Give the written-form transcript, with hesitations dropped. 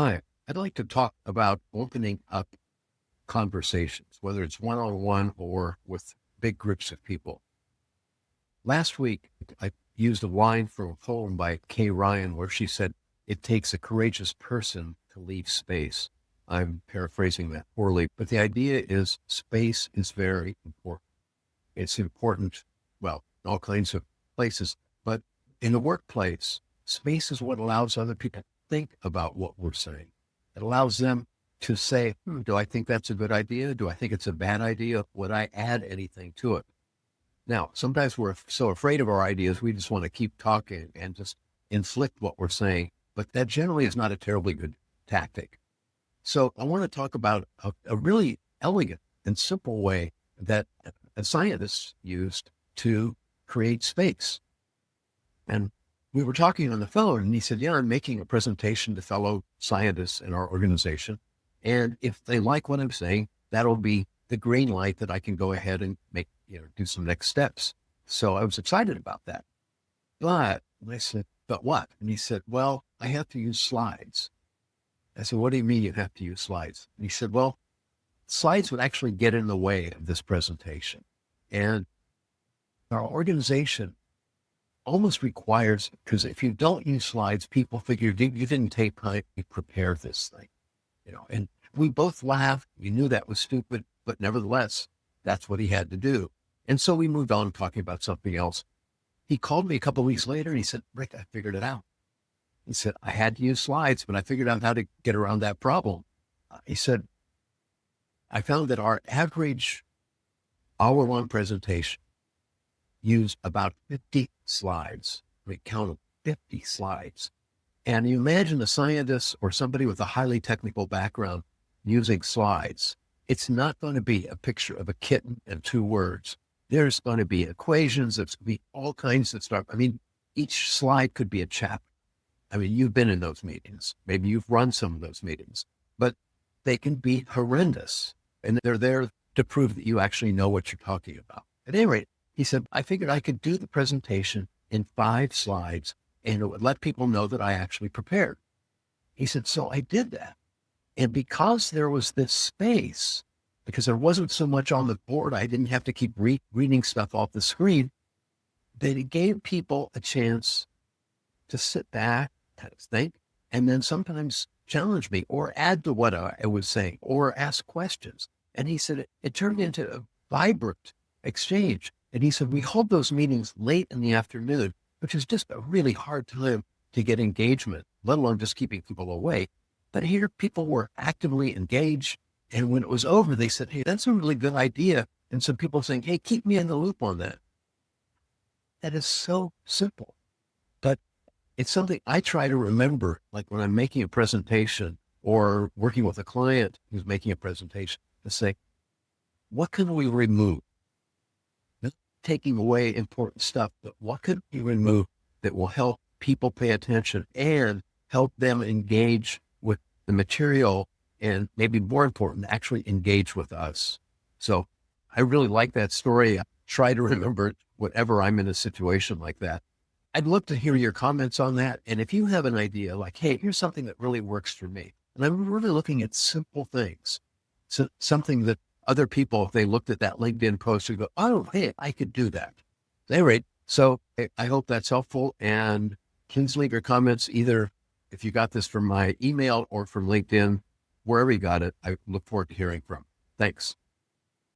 Hi, I'd like to talk about opening up conversations, whether it's one on one or with big groups of people. Last week, I used a line from a poem by Kay Ryan where she said, "It takes a courageous person to leave space." I'm paraphrasing that poorly, but the idea is space is very important. It's important, well, in all kinds of places, but in the workplace, space is what allows other people to think about what we're saying. It allows them to say, do I think that's a good idea? Do I think it's a bad idea? Would I add anything to it? Now, sometimes we're so afraid of our ideas, we just want to keep talking and just inflict what we're saying, but that generally is not a terribly good tactic. So I want to talk about a really elegant and simple way that scientists used to create space. And we were talking on the phone and he said, yeah, I'm making a presentation to fellow scientists in our organization. And if they like what I'm saying, that'll be the green light that I can go ahead and do some next steps. So I was excited about that. But I said, but what? And he said, well, I have to use slides. I said, what do you mean you have to use slides? And he said, well, slides would actually get in the way of this presentation. And our organization almost requires, because if you don't use slides, people figure you didn't take time to prepare this thing, and we both laughed. We knew that was stupid, but nevertheless, that's what he had to do. And so we moved on talking about something else. He called me a couple of weeks later and he said, Rick, I figured it out. He said, I had to use slides, but I figured out how to get around that problem. He said, I found that our average hour-long presentation used about 50 slides. We counted 50 slides. And you imagine a scientist or somebody with a highly technical background using slides. It's not going to be a picture of a kitten and two words. There's going to be equations. There's going to be all kinds of stuff. I mean, each slide could be a chapter. I mean, you've been in those meetings. Maybe you've run some of those meetings, but they can be horrendous. And they're there to prove that you actually know what you're talking about. At any rate, he said, I figured I could do the presentation in 5 slides and it would let people know that I actually prepared. He said, so I did that. And because there was this space, because there wasn't so much on the board, I didn't have to keep reading stuff off the screen, that it gave people a chance to sit back, kind of think, and then sometimes challenge me or add to what I was saying or ask questions. And he said, it turned into a vibrant exchange. And he said, we hold those meetings late in the afternoon, which is just a really hard time to get engagement, let alone just keeping people awake. But here people were actively engaged. And when it was over, they said, hey, that's a really good idea. And some people saying, hey, keep me in the loop on that. That is so simple, but it's something I try to remember, like when I'm making a presentation or working with a client who's making a presentation, to say, what can we remove? Not taking away important stuff, but what could we remove that will help people pay attention and help them engage with the material and maybe more important, actually engage with us. So I really like that story. I try to remember it whenever I'm in a situation like that. I'd love to hear your comments on that. And if you have an idea like, hey, here's something that really works for me. And I'm really looking at simple things. So something that other people, if they looked at that LinkedIn post, would go, oh, hey, I could do that. At any rate, so I hope that's helpful. And please leave your comments either if you got this from my email or from LinkedIn, wherever you got it. I look forward to hearing from. Thanks.